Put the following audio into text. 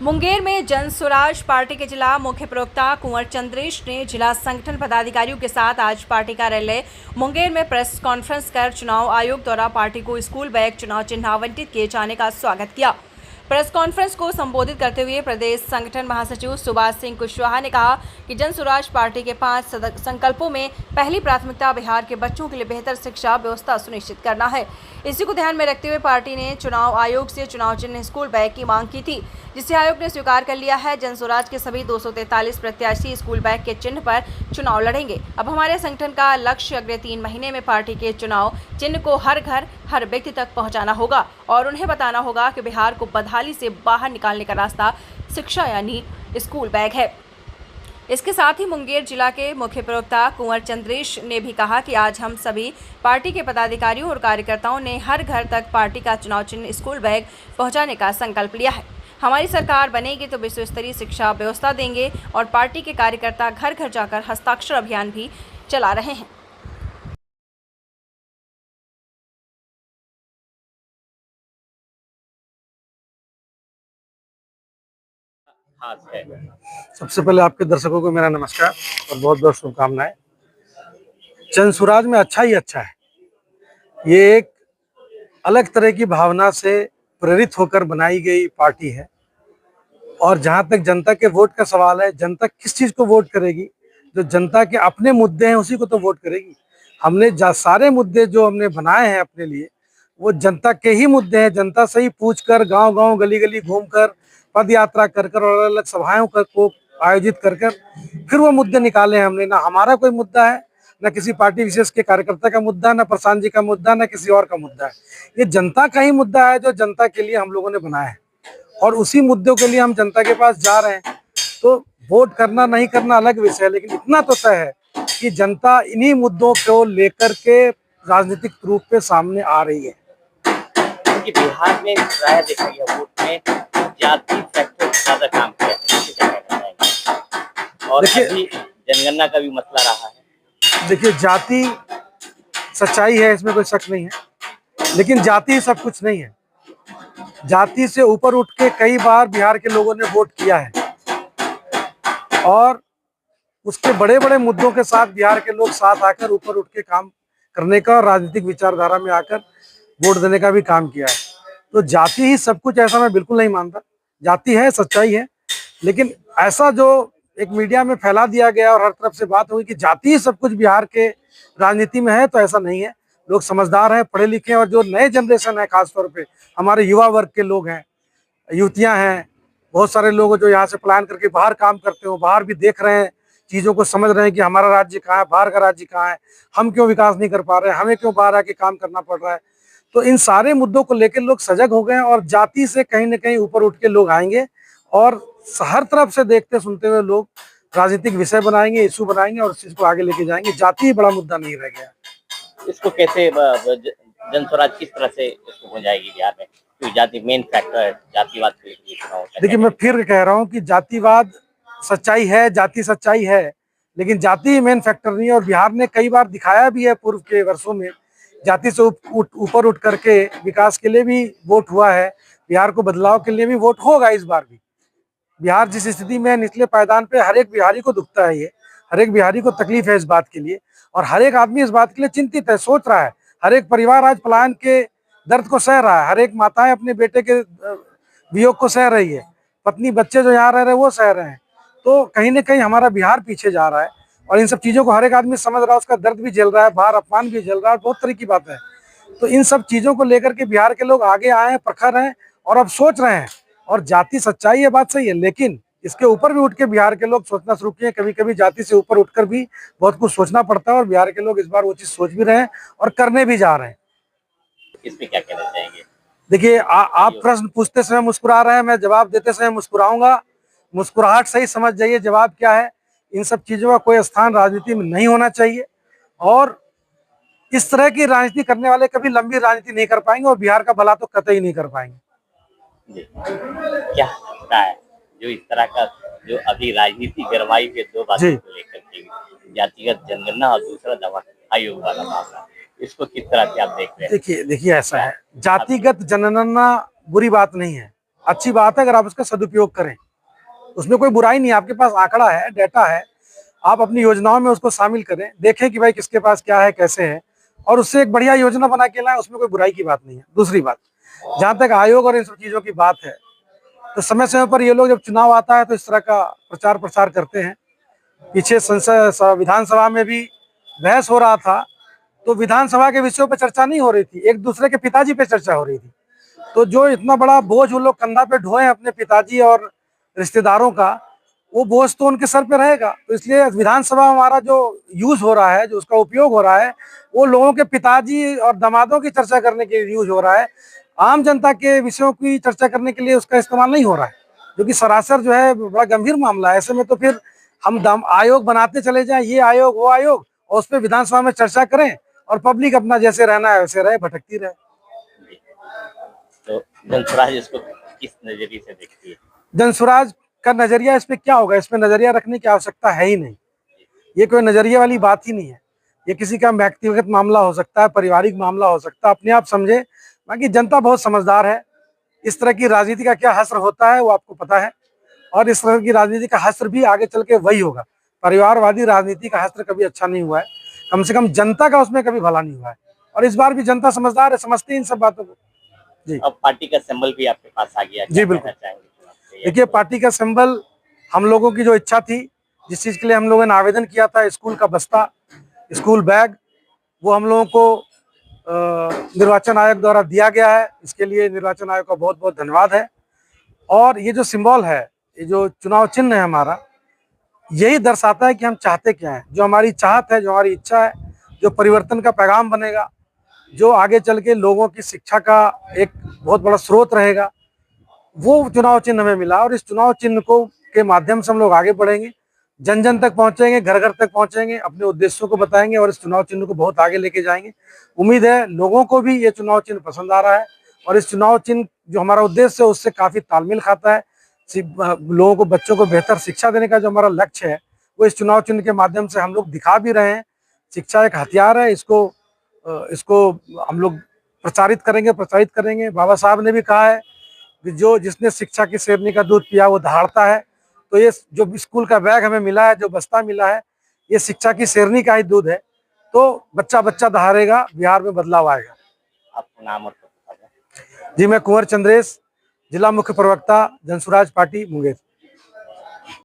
मुंगेर में जन स्वराज पार्टी के जिला मुख्य प्रवक्ता कुंवर चंद्रेश ने जिला संगठन पदाधिकारियों के साथ आज पार्टी कार्यालय मुंगेर में प्रेस कॉन्फ्रेंस कर चुनाव आयोग द्वारा पार्टी को स्कूल बैग चुनाव चिन्ह आवंटित किए जाने का स्वागत किया। प्रेस कॉन्फ्रेंस को संबोधित करते हुए प्रदेश संगठन महासचिव सुभाष सिंह कुशवाहा ने कहा कि जन स्वराज पार्टी के 5 संकल्पों में पहली प्राथमिकता बिहार के बच्चों के लिए बेहतर शिक्षा व्यवस्था सुनिश्चित करना है। इसी को ध्यान में रखते हुए पार्टी ने चुनाव आयोग से चुनाव चिन्ह स्कूल बैग की मांग की थी, जिसे आयोग ने स्वीकार कर लिया है। जन स्वराज के सभी 243 प्रत्याशी स्कूल बैग के चिन्ह पर चुनाव लड़ेंगे। अब हमारे संगठन का लक्ष्य अगले 3 महीने में पार्टी के चुनाव चिन्ह को हर घर हर व्यक्ति तक पहुंचाना होगा और उन्हें बताना होगा कि बिहार को बदहाली से बाहर निकालने का रास्ता शिक्षा यानी स्कूल बैग है। इसके साथ ही मुंगेर जिला के मुख्य प्रवक्ता कुंवर चंद्रेश ने भी कहा कि आज हम सभी पार्टी के पदाधिकारियों और कार्यकर्ताओं ने हर घर तक पार्टी का चुनाव चिन्ह स्कूल बैग पहुंचाने का संकल्प लिया है। हमारी सरकार बनेगी तो विश्व स्तरीय शिक्षा व्यवस्था देंगे और पार्टी के कार्यकर्ता घर घर जाकर हस्ताक्षर अभियान भी चला रहे हैं। सबसे पहले आपके दर्शकों को मेरा नमस्कार और बहुत बहुत शुभकामनाएं। जन स्वराज में अच्छा ही अच्छा है। ये एक अलग तरह की भावना से प्रेरित होकर बनाई गई पार्टी है और जहां तक जनता के वोट का सवाल है, जनता किस चीज को वोट करेगी? जो जनता के अपने मुद्दे हैं उसी को तो वोट करेगी। हमने सारे मुद्दे जो हमने बनाए हैं अपने लिए वो जनता के ही मुद्दे हैं। जनता से ही पूछ कर, गाँव-गाँव, गली-गली घूमकर, पद यात्रा कर कर और अलग सभाओं को आयोजित कर कर फिर वो मुद्दे निकाले हैं हमने। ना हमारा कोई मुद्दा है, ना किसी पार्टी विशेष के कार्यकर्ता का मुद्दा, ना प्रशांत जी का मुद्दा, ना किसी और का मुद्दा है। ये जनता का ही मुद्दा है जो जनता के लिए हम लोगों ने बनाया है और उसी मुद्दों के लिए हम जनता के पास जा रहे हैं। तो वोट करना नहीं करना अलग विषय है, लेकिन इतना तो तय है कि जनता इन्हीं मुद्दों को लेकर के राजनीतिक रूप पे सामने आ रही है। क्योंकि बिहार में प्राय देखा गया वोट में जाति फैक्टर ज्यादा काम किया है और अभी जनगणना का भी मसला रहा है। देखिए, जाति सच्चाई है, इसमें कोई शक नहीं है, लेकिन जाति सब कुछ नहीं है। जाति से ऊपर उठ के कई बार बिहार के लोगों ने वोट किया है और उसके बड़े बड़े मुद्दों के साथ बिहार के लोग साथ आकर ऊपर उठ के काम करने का और राजनीतिक विचारधारा में आकर वोट देने का भी काम किया है। तो जाति ही सब कुछ ऐसा मैं बिल्कुल नहीं मानता। जाति है, सच्चाई है, लेकिन ऐसा जो एक मीडिया में फैला दिया गया और हर तरफ से बात हुई कि जाति ही सब कुछ बिहार के राजनीति में है, तो ऐसा नहीं है। लोग समझदार हैं, पढ़े लिखे हैं और जो नए जनरेशन है, खासतौर पे हमारे युवा वर्ग के लोग हैं, युवतियां हैं, बहुत सारे लोग जो यहाँ से पलायन करके बाहर काम करते हो, बाहर भी देख रहे हैं, चीज़ों को समझ रहे हैं कि हमारा राज्य कहाँ है, बाहर का राज्य कहाँ है, हम क्यों विकास नहीं कर पा रहे हैं, हमें क्यों बाहर आके काम करना पड़ रहा है। तो इन सारे मुद्दों को लेकर लोग सजग हो गए और जाति से कहीं ना कहीं ऊपर उठ के लोग आएंगे और हर तरफ से देखते सुनते हुए लोग राजनीतिक विषय बनाएंगे, इशू बनाएंगे और इस चीज को आगे लेके जाएंगे। जाति बड़ा मुद्दा नहीं रह गया। इसको कैसे जन स्वराज किस तरह से इसको हो जाएगी बिहार में? तो जाति मेन फैक्टर है, जातिवाद के लिए चुनाव। देखिए, मैं फिर कह रहा हूँ कि जातिवाद सच्चाई है, जाति सच्चाई है, लेकिन जाति मेन फैक्टर नहीं है। और बिहार ने कई बार दिखाया भी है पूर्व के वर्षों में, जाति से ऊपर उठ करके विकास के लिए भी वोट हुआ है, बिहार को बदलाव के लिए भी वोट होगा। इस बार भी बिहार जिस स्थिति में निचले पायदान पे, हर एक बिहारी को दुखता है, ये हर एक बिहारी को तकलीफ है इस बात के लिए और हर एक आदमी इस बात के लिए चिंतित है, सोच रहा है। हर एक परिवार आज पलायन के दर्द को सह रहा है, हर एक माताएं अपने बेटे के वियोग को सह रही है, पत्नी बच्चे जो यहाँ रह रहे हैं वो सह रहे हैं। तो कहीं ना कहीं हमारा बिहार पीछे जा रहा है और इन सब चीज़ों को हर एक आदमी समझ रहा है, उसका दर्द भी झेल रहा है, बाहर अपमान भी झेल रहा है, बहुत तरह की बात है। तो इन सब चीज़ों को लेकर के बिहार के लोग आगे आए हैं, प्रखर हैं और अब सोच रहे हैं। और जाति सच्चाई है, बात सही है, लेकिन इसके ऊपर भी उठ के बिहार के लोग सोचना शुरू किए। कभी कभी जाति से ऊपर उठकर भी बहुत कुछ सोचना पड़ता है और बिहार के लोग इस बार वो चीज़ सोच भी रहे हैं और करने भी जा रहे हैं। इस पे क्या कहना चाहेंगे? देखिए, आप प्रश्न पूछते समय मुस्कुरा रहे हैं, मैं जवाब देते समय मुस्कुराऊंगा। मुस्कुराहट से ही समझ जाइए जवाब क्या है। इन सब चीज़ों का कोई स्थान राजनीति में नहीं होना चाहिए और इस तरह की राजनीति करने वाले कभी लंबी राजनीति नहीं कर पाएंगे और बिहार का भला तो कतई नहीं कर पाएंगे। क्या लगता है जो इस तरह का जो अभी राजनीति गरमाई के दो बातों को लेकर के, जातिगत जनगणना और दूसरा दवा आयोग वाला मामला, इसको किस तरह से आप देख रहे हैं? देखिए ऐसा है, जातिगत जनगणना बुरी बात नहीं है, अच्छी बात है अगर आप उसका सदुपयोग करें, उसमें कोई बुराई नहीं है। आपके पास आंकड़ा है, डाटा है, आप अपनी योजनाओं में उसको शामिल करें, देखें कि भाई किसके पास क्या है, कैसे है, और उससे एक बढ़िया योजना बना के लाएं, उसमें कोई बुराई की बात नहीं है। दूसरी बात, जहां तक आयोग और इन सब चीजों की बात है, तो समय समय पर ये लोग जब चुनाव आता है तो इस तरह का प्रचार प्रसार करते हैं। पीछे संसद विधानसभा में भी बहस हो रहा था, तो विधानसभा के विषयों पर चर्चा नहीं हो रही थी, एक दूसरे के पिताजी पे चर्चा हो रही थी। तो जो इतना बड़ा बोझ वो लोग कंधा पे ढोए अपने पिताजी और रिश्तेदारों का, वो बोझ तो उनके सर पे रहेगा। तो इसलिए विधानसभा हमारा जो यूज हो रहा है, जो उसका उपयोग हो रहा है, वो लोगों के पिताजी और दामादों की चर्चा करने के लिए यूज हो रहा है। आम जनता के विषयों की चर्चा करने के लिए उसका इस्तेमाल नहीं हो रहा है, जो कि सरासर जो है बड़ा गंभीर मामला है। ऐसे में तो फिर हम आयोग बनाते चले जाएं, ये आयोग वो आयोग, और उस पर विधानसभा में चर्चा करें और पब्लिक अपना जैसे रहना है वैसे रहे, भटकती रहे। तो जनस्वराज इसको किस नजरिए से देखती है? जनस्वराज का नजरिया इस पे क्या होगा? इस पे नजरिया रखने की आवश्यकता है ही नहीं। ये कोई नजरिया वाली बात ही नहीं है। ये किसी का व्यक्तिगत मामला हो सकता है, पारिवारिक मामला हो सकता है, अपने आप समझे। बाकी जनता बहुत समझदार है। इस तरह की राजनीति का क्या हश्र होता है वो आपको पता है, और इस तरह की राजनीति का हश्र भी आगे चल के वही होगा। परिवारवादी राजनीति का हश्र कभी अच्छा नहीं हुआ है, कम से कम जनता का उसमें कभी भला नहीं हुआ है। और इस बार भी जनता समझदार है, समझती है इन सब बातों को। जी, अब पार्टी का सिंबल भी आपके पास आ गया, जी बिल्कुल। देखिए, पार्टी का सिंबल हम लोगों की जो इच्छा थी, जिस चीज के लिए हम लोगों ने आवेदन किया था, स्कूल का बस्ता, स्कूल बैग, वो हम लोगों को निर्वाचन आयोग द्वारा दिया गया है। इसके लिए निर्वाचन आयोग का बहुत बहुत धन्यवाद है। और ये जो सिंबल है, ये जो चुनाव चिन्ह है हमारा, यही दर्शाता है कि हम चाहते क्या है, जो हमारी चाहत है, जो हमारी इच्छा है, जो परिवर्तन का पैगाम बनेगा, जो आगे चल के लोगों की शिक्षा का एक बहुत बड़ा स्रोत रहेगा, वो चुनाव चिन्ह हमें मिला। और इस चुनाव चिन्ह को के माध्यम से हम लोग आगे बढ़ेंगे, जन जन तक पहुंचेंगे, घर घर तक पहुंचेंगे, अपने उद्देश्यों को बताएंगे और इस चुनाव चिन्ह को बहुत आगे लेके जाएंगे। उम्मीद है लोगों को भी ये चुनाव चिन्ह पसंद आ रहा है, और इस चुनाव चिन्ह जो हमारा उद्देश्य है उससे काफी तालमेल खाता है। लोगों को, बच्चों को बेहतर शिक्षा देने का जो हमारा लक्ष्य है, वो इस चुनाव चिन्ह के माध्यम से हम लोग दिखा भी रहे हैं। शिक्षा एक हथियार है, इसको हम लोग प्रचारित करेंगे। बाबा साहब ने भी कहा है कि जिसने शिक्षा की शेरनी का दूध पिया वो दहाड़ता है। तो ये जो स्कूल का बैग हमें मिला है, जो बस्ता मिला है, ये शिक्षा की शेरनी का ही दूध है। तो बच्चा बच्चा दहाड़ेगा, बिहार में बदलाव आएगा। आपका नाम और पता? जी, मैं कुंवर चंद्रेश, जिला मुख्य प्रवक्ता जनसुराज पार्टी मुंगेर।